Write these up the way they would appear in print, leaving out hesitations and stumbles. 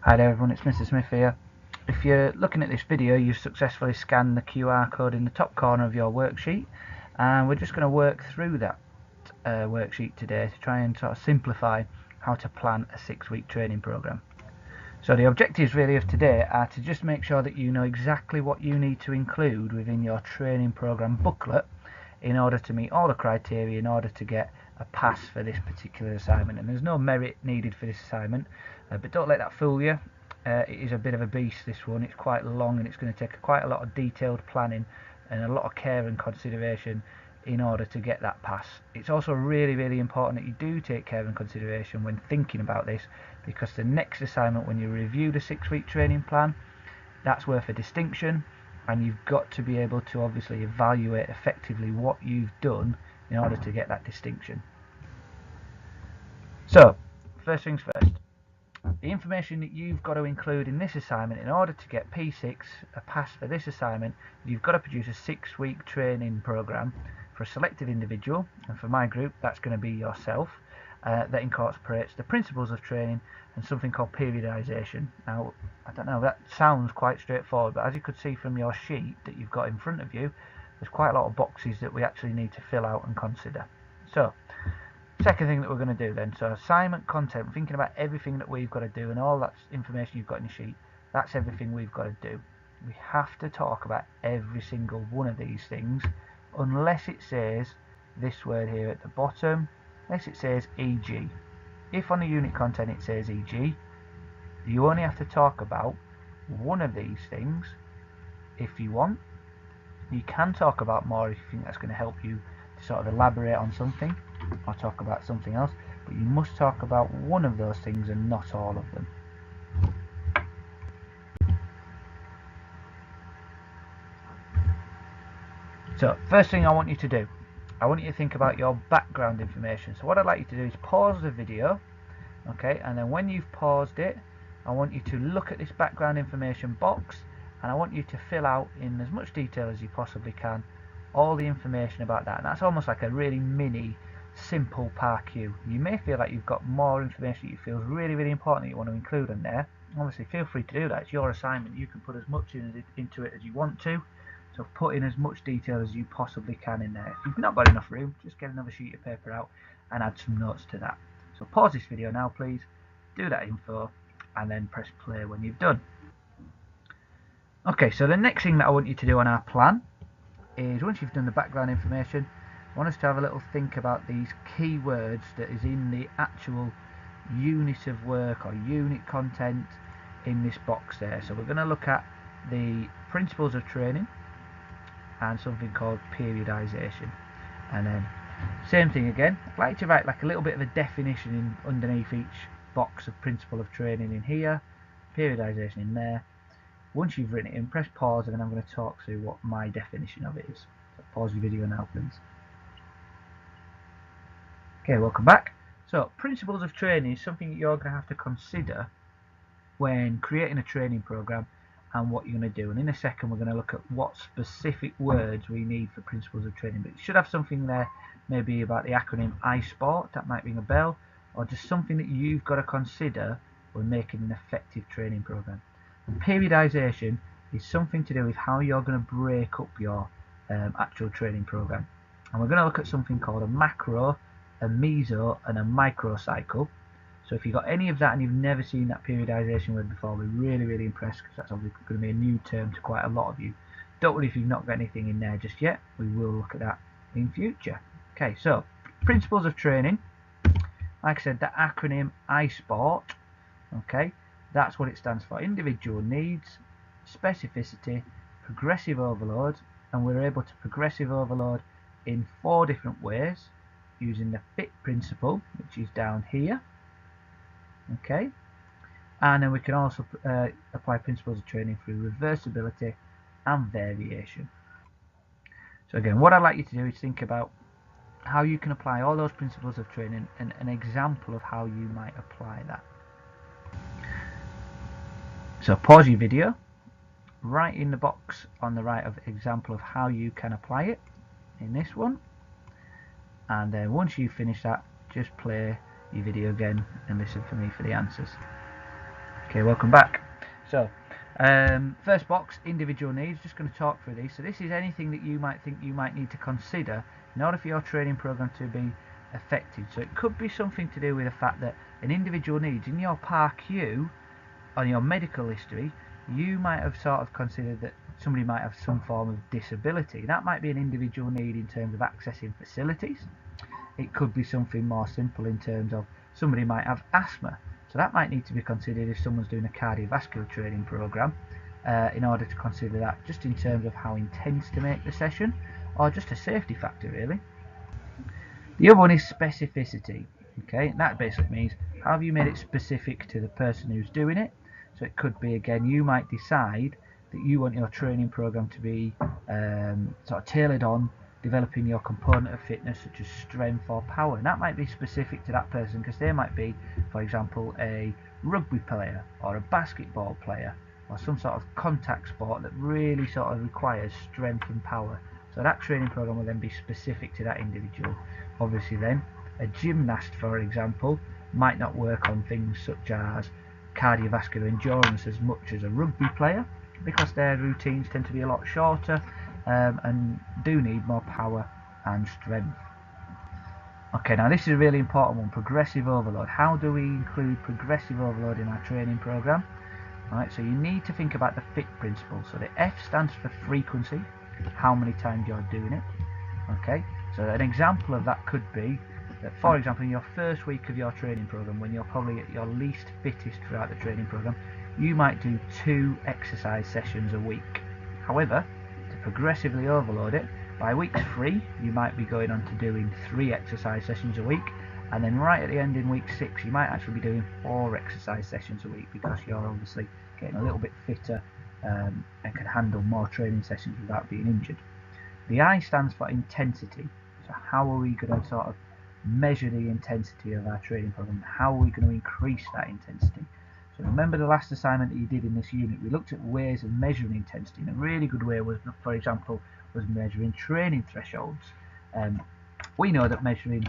Hi there everyone, it's Mr. Smith here. If you're looking at this video, you've successfully scanned the QR code in the top corner of your worksheet, and we're just going to work through that worksheet today to try and sort of simplify how to plan a 6-week training program. So the objectives really of today are to just make sure that you know exactly what you need to include within your training program booklet in order to meet all the criteria in order to get a pass for this particular assignment. And there's no merit needed for this assignment, but don't let that fool you. It is a bit of a beast, this one. It's quite long and it's going to take quite a lot of detailed planning and a lot of care and consideration in order to get that pass. It's also really important that you do take care and consideration when thinking about this, because the next assignment, when you review the 6-week training plan, that's worth a distinction, and you've got to be able to obviously evaluate effectively what you've done in order to get that distinction. So first things first, the information that you've got to include in this assignment in order to get P6, a pass for this assignment, you've got to produce a 6-week training program for a selected individual, and for my group that's going to be yourself, that incorporates the principles of training and something called periodization. Now, I don't know, that sounds quite straightforward, but as you could see from your sheet that you've got in front of you, there's quite a lot of boxes that we actually need to fill out and consider. So second thing that we're going to do then, so assignment content, thinking about everything that we've got to do and all that information you've got in the sheet, that's everything we've got to do. We have to talk about every single one of these things, unless it says this word here at the bottom, unless it says EG. If on the unit content it says EG, you only have to talk about one of these things if you want. You can talk about more if you think that's going to help you to sort of elaborate on something or talk about something else, but you must talk about one of those things and not all of them. So first thing I want you to do, I want you to think about your background information. So what I'd like you to do is pause the video, okay, and then when you've paused it, I want you to look at this background information box, and I want you to fill out in as much detail as you possibly can all the information about that. And that's almost like a really mini simple PARQ. You may feel like you've got more information that you feel is really important that you want to include in there. Obviously feel free to do that, it's your assignment, you can put as much into it as you want to, so put in as much detail as you possibly can in there. If you've not got enough room, just get another sheet of paper out and add some notes to that. So pause this video now please, do that info, and then press play when you've done. Okay, so the next thing that I want you to do on our plan is, once you've done the background information, I want us to have a little think about these keywords that is in the actual unit of work or unit content in this box there. So we're going to look at the principles of training and something called periodization, and then same thing again. I'd like to write like a little bit of a definition underneath each box of principle of training in here, periodization in there. Once you've written it in, press pause, and then I'm going to talk through what my definition of it is. So pause your video now please. Okay, welcome back. So principles of training is something that you're going to have to consider when creating a training program and what you're going to do. And in a second we're going to look at what specific words we need for principles of training. But you should have something there, maybe about the acronym iSport, that might ring a bell, or just something that you've got to consider when making an effective training program. And periodization is something to do with how you're going to break up your actual training program. And we're going to look at something called a macro, a meso, and a micro cycle. So if you've got any of that and you've never seen that periodization word before, we're really impressed, because that's obviously going to be a new term to quite a lot of you. Don't worry if you've not got anything in there just yet, we will look at that in future. Okay, so principles of training, like I said, the acronym iSport, okay, that's what it stands for: individual needs, specificity, progressive overload. And we're able to progressive overload in 4 different ways, using the FIT principle, which is down here, okay, and then we can also apply principles of training through reversibility and variation. So again, what I'd like you to do is think about how you can apply all those principles of training and an example of how you might apply that. So pause your video, write in the box on the right of example of how you can apply it in this one, and then once you finish that, just play your video again and listen for me for the answers. Okay, welcome back. So, first box, individual needs. Just going to talk through these. So this is anything that you might think you might need to consider in order for your training program to be effective. So it could be something to do with the fact that an individual needs in your PAR-Q on your medical history, you might have sort of considered that somebody might have some form of disability. That might be an individual need in terms of accessing facilities. It could be something more simple in terms of somebody might have asthma. So that might need to be considered if someone's doing a cardiovascular training program, in order to consider that just in terms of how intense to make the session, or just a safety factor really. The other one is specificity. Okay, and that basically means how have you made it specific to the person who's doing it. So it could be, again, you might decide that you want your training program to be sort of tailored on developing your component of fitness such as strength or power, and that might be specific to that person because they might be, for example, a rugby player or a basketball player or some sort of contact sport that really sort of requires strength and power. So that training program will then be specific to that individual. Obviously then, a gymnast, for example, might not work on things such as cardiovascular endurance as much as a rugby player because their routines tend to be a lot shorter, and do need more power and strength. Okay, now this is a really important one, progressive overload. How do we include progressive overload in our training program? Alright, so you need to think about the FIT principle. So the F stands for frequency, how many times you're doing it. Okay, so an example of that could be that, for example, in your first week of your training program, when you're probably at your least fittest throughout the training program, you might do 2 exercise sessions a week. However, to progressively overload it, by week 3 you might be going on to doing 3 exercise sessions a week, and then right at the end in week 6 you might actually be doing 4 exercise sessions a week because you're obviously getting a little bit fitter, and can handle more training sessions without being injured. The I stands for intensity. So how are we going to sort of measure the intensity of our training program? How are we going to increase that intensity? So remember the last assignment that you did in this unit, we looked at ways of measuring intensity, and a really good way was, for example, was measuring training thresholds. We know that measuring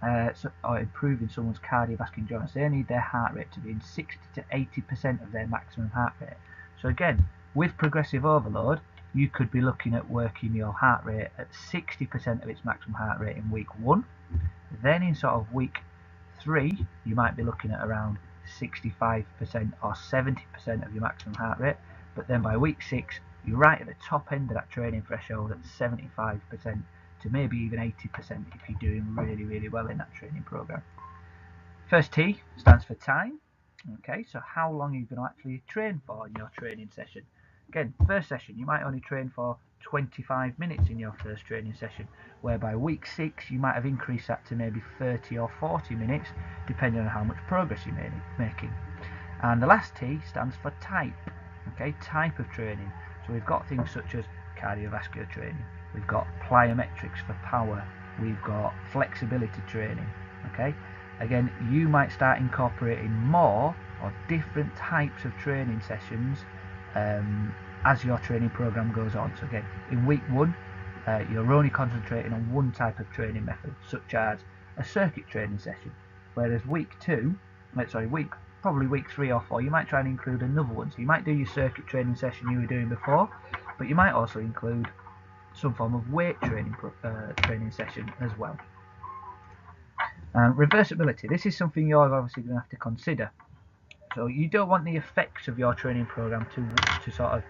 or improving someone's cardiovascular endurance, they need their heart rate to be in 60 to 80% of their maximum heart rate. So again, with progressive overload, you could be looking at working your heart rate at 60% of its maximum heart rate in week 1. Then in sort of week 3, you might be looking at around 65% or 70% of your maximum heart rate. But then by week 6, you're right at the top end of that training threshold at 75% to maybe even 80% if you're doing really, really well in that training program. First T stands for time. Okay, so how long are you going to actually train for in your training session? Again, first session, you might only train for 25 minutes in your first training session, whereby week 6 you might have increased that to maybe 30 or 40 minutes, depending on how much progress you're making. And the last T stands for type. Okay, type of training. So we've got things such as cardiovascular training, we've got plyometrics for power, we've got flexibility training. Okay, again, you might start incorporating more or different types of training sessions as your training program goes on. So again, in week 1, you're only concentrating on one type of training method, such as a circuit training session. Whereas week 3 or 4, you might try and include another one. So you might do your circuit training session you were doing before, but you might also include some form of weight training session as well. Reversibility. This is something you're obviously going to have to consider. So you don't want the effects of your training program to sort of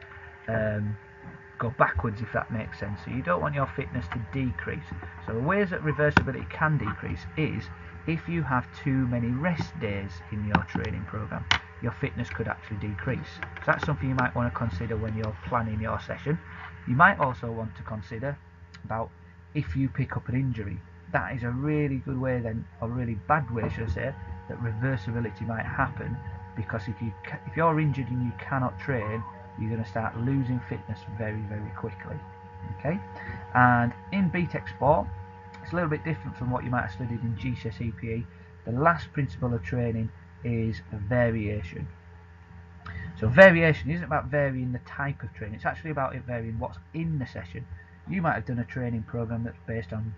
go backwards, if that makes sense. So you don't want your fitness to decrease. So the ways that reversibility can decrease is if you have too many rest days in your training program, your fitness could actually decrease. So that's something you might want to consider when you're planning your session. You might also want to consider about if you pick up an injury. That is a really good way then, or really bad way should I say, that reversibility might happen, because if you're injured and you cannot train, you're going to start losing fitness very, very quickly. Okay, and in Btec Sport, it's a little bit different from what you might have studied in GCSE PE. The last principle of training is variation. So variation isn't about varying the type of training, it's actually about it varying what's in the session. You might have done a training program that's based on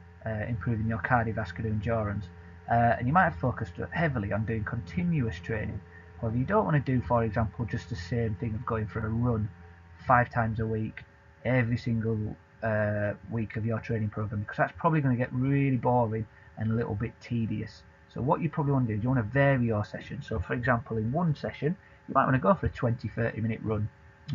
improving your cardiovascular endurance, and you might have focused heavily on doing continuous training. Or if you don't want to do, for example, just the same thing of going for a run 5 times a week, every single week of your training program, because that's probably going to get really boring and a little bit tedious. So what you probably want to do is you want to vary your session. So for example, in one session, you might want to go for a 20-30 minute run,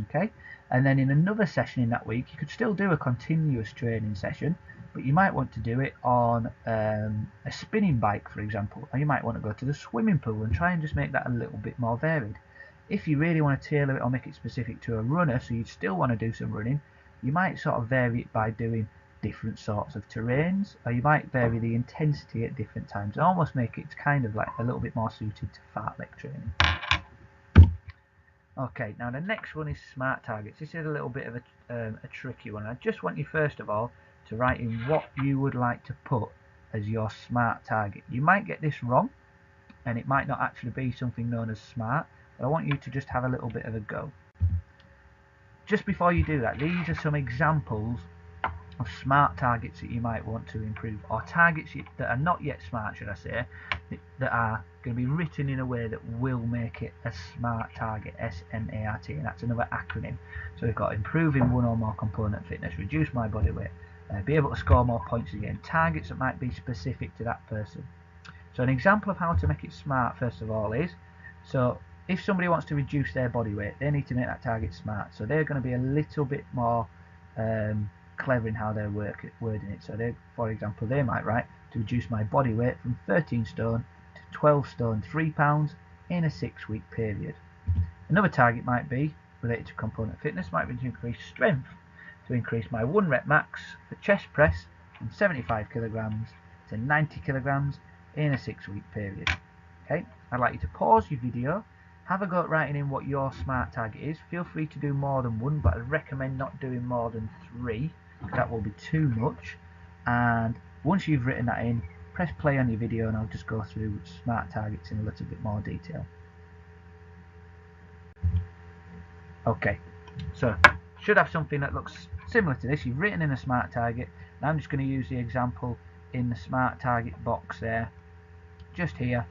okay? And then in another session in that week, you could still do a continuous training session, but you might want to do it on a spinning bike, for example, or you might want to go to the swimming pool and try and just make that a little bit more varied. If you really want to tailor it or make it specific to a runner, so you still want to do some running, you might sort of vary it by doing different sorts of terrains, or you might vary the intensity at different times and almost make it kind of like a little bit more suited to fartlek training. Okay, now the next one is smart targets. This is a little bit of a tricky one. I just want you first of all to write in what you would like to put as your smart target. You might get this wrong and it might not actually be something known as smart, but I want you to just have a little bit of a go. Just before you do that, these are some examples of smart targets that you might want to improve, or targets that are not yet smart, should I say, that are going to be written in a way that will make it a smart target, SMART, and that's another acronym. So we've got improving one or more component fitness, reduce my body weight, be able to score more points again, targets that might be specific to that person. So an example of how to make it smart, first of all, is, so if somebody wants to reduce their body weight, they need to make that target smart. So they're going to be a little bit more clever in how they're wording it. So they, for example, they might write to reduce my body weight from 13 stone to 12 stone 3 pounds in a 6-week period. Another target might be related to component fitness, might be to increase strength, to increase my 1 rep max for chest press from 75 kilograms to 90 kilograms in a 6-week period. Okay, I'd like you to pause your video, have a go at writing in what your smart target is. Feel free to do more than one, but I recommend not doing more than 3, because that will be too much. And once you've written that in, press play on your video and I'll just go through smart targets in a little bit more detail. Okay, so should have something that looks similar to this. You've written in a smart target, and I'm just going to use the example in the smart target box there, just here,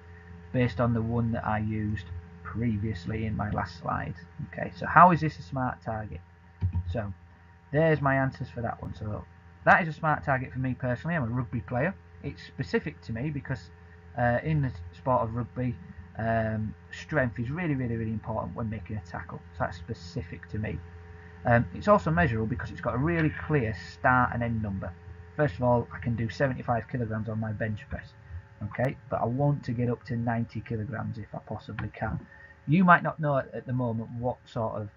based on the one that I used previously in my last slide. Okay, so how is this a smart target? So there's my answers for that one. So that is a smart target for me personally. I'm a rugby player. It's specific to me because in the sport of rugby, strength is really important when making a tackle. So that's specific to me. It's also measurable because it's got a really clear start and end number. First of all, I can do 75 kilograms on my bench press. Okay, but I want to get up to 90 kilograms if I possibly can. You might not know at the moment what sort of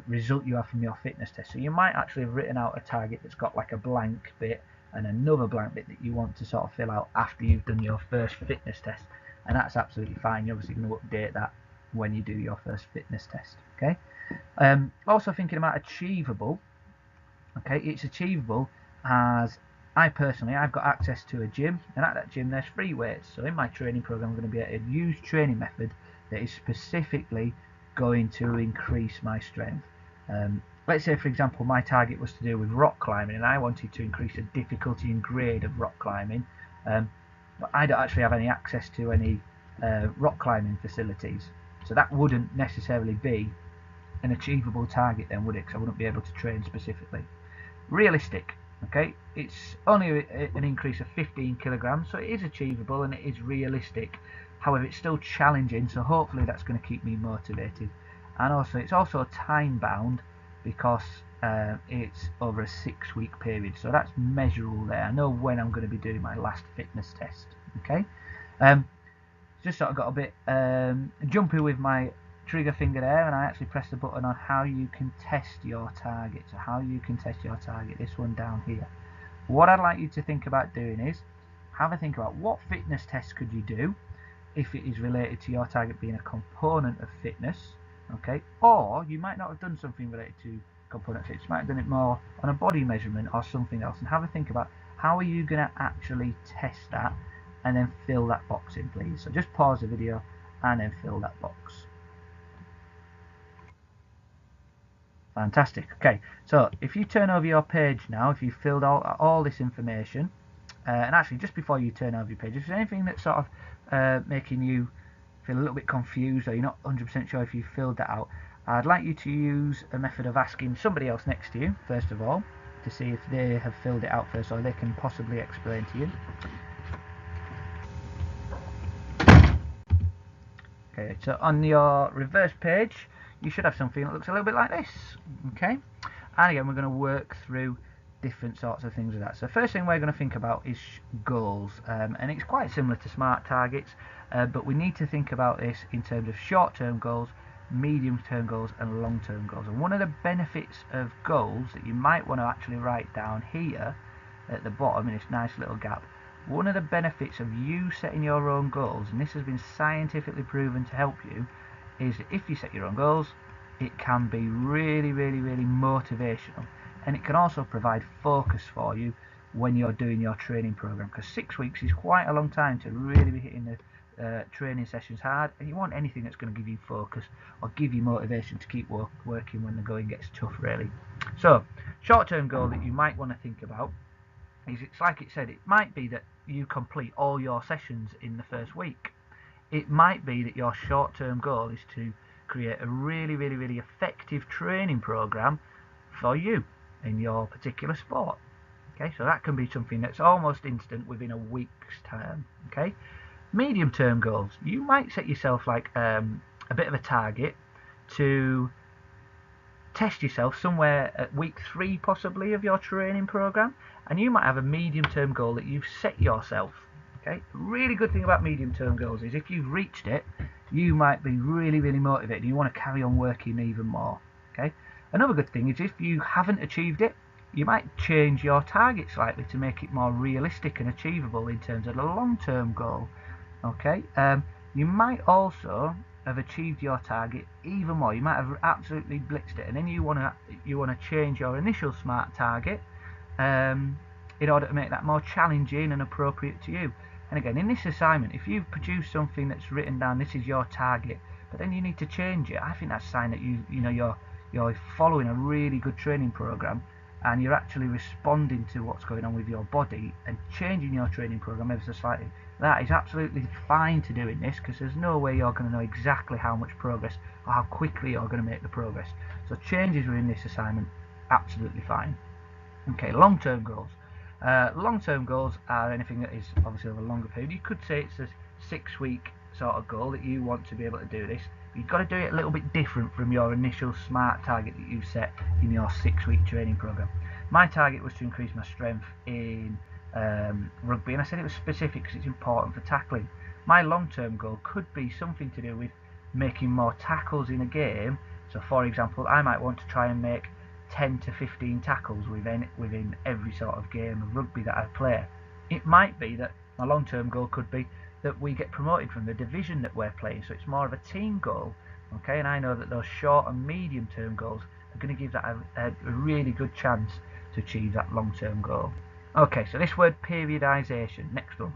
result you have from your fitness test, so you might actually have written out a target that's got like a blank bit and another blank bit that you want to sort of fill out after you've done your first fitness test, and that's absolutely fine. You're obviously going to update that when you do your first fitness test. Okay, also thinking about achievable. Okay, it's achievable as I've got access to a gym, and at that gym there's free weights. So in my training program I'm going to be able to use training method that is specifically going to increase my strength. Let's say, for example, my target was to do with rock climbing, and I wanted to increase the difficulty and grade of rock climbing, but I don't actually have any access to any rock climbing facilities, so that wouldn't necessarily be an achievable target then, would it? Because I wouldn't be able to train specifically. Realistic. Okay, it's only an increase of 15 kilograms, so it is achievable and it is realistic. However, it's still challenging, so hopefully that's going to keep me motivated. And also, it's also time bound because it's over a 6-week period, so that's measurable there. I know when I'm going to be doing my last fitness test. Okay, just sort of got a bit jumpy with my trigger finger there, and I actually pressed the button on how you can test your target. So how you can test your target, this one down here. What I'd like you to think about doing is have a think about what fitness tests could you do if it is related to your target being a component of fitness. Okay, or you might not have done something related to component fitness, you might have done it more on a body measurement or something else, and have a think about how are you going to actually test that, and then fill that box in, please. So just pause the video and then fill that box. Fantastic. Okay, so if you turn over your page now, if you've filled all this information, and actually just before you turn over your page, if there's anything that's sort of making you feel a little bit confused or you're not 100% sure if you've filled that out, I'd like you to use a method of asking somebody else next to you, first of all, to see if they have filled it out first or they can possibly explain to you. Okay, so on your reverse page, you should have something that looks a little bit like this. Okay, and again, we're going to work through different sorts of things with that. So first thing we're going to think about is goals, and it's quite similar to SMART targets, but we need to think about this in terms of short-term goals, medium-term goals, and long-term goals. And one of the benefits of goals that you might want to actually write down here at the bottom in this nice little gap, one of the benefits of you setting your own goals, and this has been scientifically proven to help you, is that if you set your own goals, it can be really motivational, and it can also provide focus for you when you're doing your training program, because 6 weeks is quite a long time to really be hitting the training sessions hard, and you want anything that's going to give you focus or give you motivation to keep working when the going gets tough, really. So short-term goal that you might want to think about is, it's like it said, it might be that you complete all your sessions in the first week. It might be that your short-term goal is to create a really effective training program for you in your particular sport. Okay, so that can be something that's almost instant within a week's time. Okay, medium-term goals, you might set yourself like a bit of a target to test yourself somewhere at week 3 possibly of your training program, and you might have a medium-term goal that you've set yourself. Okay, really good thing about medium-term goals is if you've reached it, you might be really motivated. You want to carry on working even more. Okay, another good thing is if you haven't achieved it, you might change your target slightly to make it more realistic and achievable in terms of the long-term goal. Okay, you might also have achieved your target even more. You might have absolutely blitzed it, and then you want to change your initial SMART target in order to make that more challenging and appropriate to you. And again, in this assignment, if you've produced something that's written down, this is your target, but then you need to change it, I think that's a sign that you're following a really good training program, and you're actually responding to what's going on with your body and changing your training program ever so slightly. That is absolutely fine to do in this, because there's no way you're going to know exactly how much progress or how quickly you're going to make the progress. So changes within this assignment, absolutely fine. Okay, long-term goals. Long-term goals are anything that is obviously over a longer period. You could say it's a 6-week sort of goal that you want to be able to do this. You've got to do it a little bit different from your initial SMART target that you've set in your 6-week training program. My target was to increase my strength in rugby, and I said it was specific because it's important for tackling. My long-term goal could be something to do with making more tackles in a game. So for example, I might want to try and make 10 to 15 tackles within every sort of game of rugby that I play. It might be that my long-term goal could be that we get promoted from the division that we're playing, so it's more of a team goal. Okay, and I know that those short and medium-term goals are going to give that a really good chance to achieve that long-term goal. Okay, so this word periodization, next one.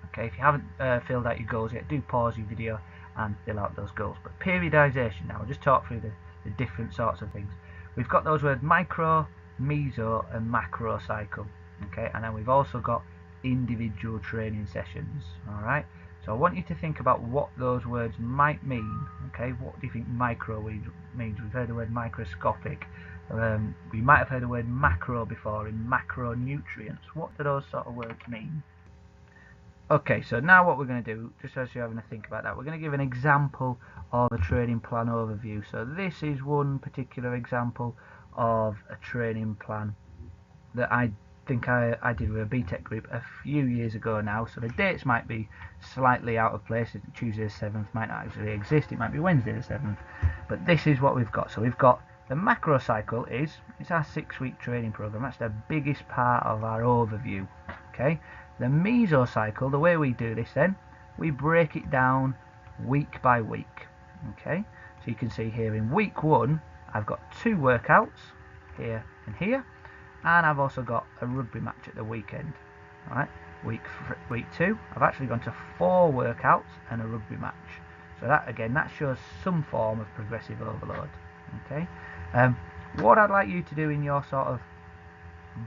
Okay, if you haven't filled out your goals yet, do pause your video and fill out those goals. But periodization, now I'll just talk through the different sorts of things. We've got those words micro, meso, and macro cycle. Okay, and then we've also got individual training sessions. Alright, so I want you to think about what those words might mean. Okay, what do you think micro means? We've heard the word microscopic. We might have heard the word macro before, in macronutrients. What do those sort of words mean? Okay, so now what we're going to do, just as you're having to think about that, we're going to give an example of a training plan overview. So this is one particular example of a training plan that I think I did with a Btec group a few years ago now. So the dates might be slightly out of place. Tuesday the 7th might not actually exist. It might be Wednesday the 7th. But this is what we've got. So we've got the macro cycle it's our 6-week training program. That's the biggest part of our overview. Okay. The meso cycle, the way we do this then, we break it down week by week. Okay, so you can see here in week 1 I've got 2 workouts here and here, and I've also got a rugby match at the weekend. Alright, week 2 I've actually gone to 4 workouts and a rugby match. So that again, that shows some form of progressive overload. Okay, what I'd like you to do in your sort of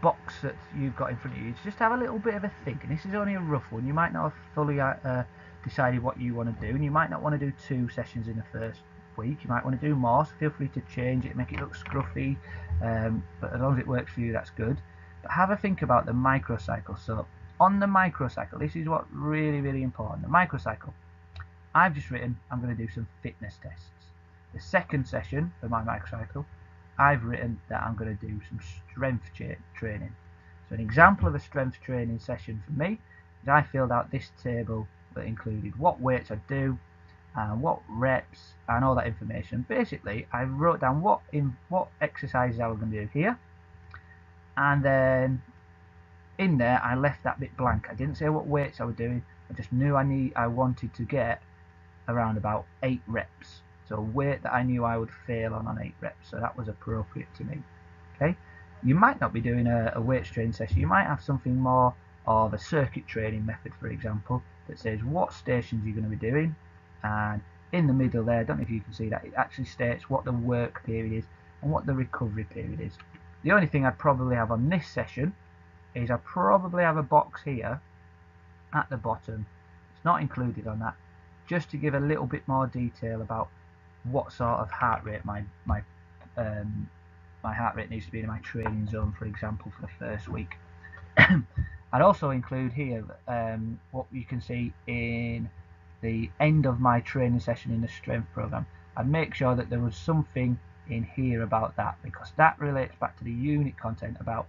box that you've got in front of you is just have a little bit of a think, and this is only a rough one. You might not have fully decided what you want to do, and you might not want to do 2 sessions in the first week. You might want to do more, so feel free to change it, make it look scruffy, but as long as it works for you, that's good. But have a think about the microcycle. So on the microcycle, this is what's really important. The microcycle, I've just written I'm going to do some fitness tests. The second session for my microcycle, I've written that I'm going to do some strength training. So an example of a strength training session for me is I filled out this table that included what weights I'd do and what reps and all that information. Basically, I wrote down what exercises I was going to do here, and then in there I left that bit blank. I didn't say what weights I was doing. I just knew I wanted to get around about 8 reps. So a weight that I knew I would fail on 8 reps. So that was appropriate to me. Okay. You might not be doing a weights training session. You might have something more of a circuit training method, for example, that says what stations you're going to be doing, and in the middle there, I don't know if you can see that, it actually states what the work period is and what the recovery period is. The only thing I'd probably have on this session is I'd probably have a box here at the bottom. It's not included on that, just to give a little bit more detail about what sort of heart rate my heart rate needs to be in my training zone, for example, for the first week. I'd also include here what you can see in the end of my training session in the strength program. I'd make sure that there was something in here about that, because that relates back to the unit content about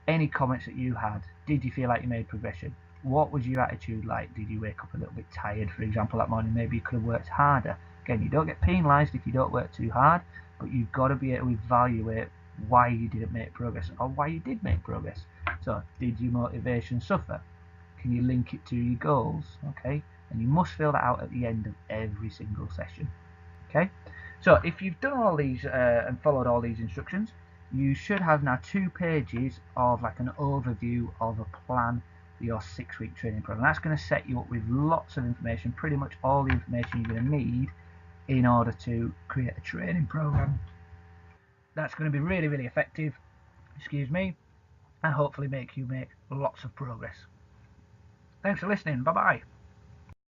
any comments that you had. Did you feel like you made progression? What was your attitude like? Did you wake up a little bit tired, for example, that morning? Maybe you could have worked harder. Again, you don't get penalised if you don't work too hard, but you've got to be able to evaluate why you didn't make progress or why you did make progress. So, did your motivation suffer? Can you link it to your goals? Okay, and you must fill that out at the end of every single session. Okay, so if you've done all these and followed all these instructions, you should have now 2 pages of like an overview of a plan for your 6-week training program. That's going to set you up with lots of information, pretty much all the information you're going to need in order to create a training program that's going to be really effective, excuse me, and hopefully make you make lots of progress. Thanks for listening. Bye bye.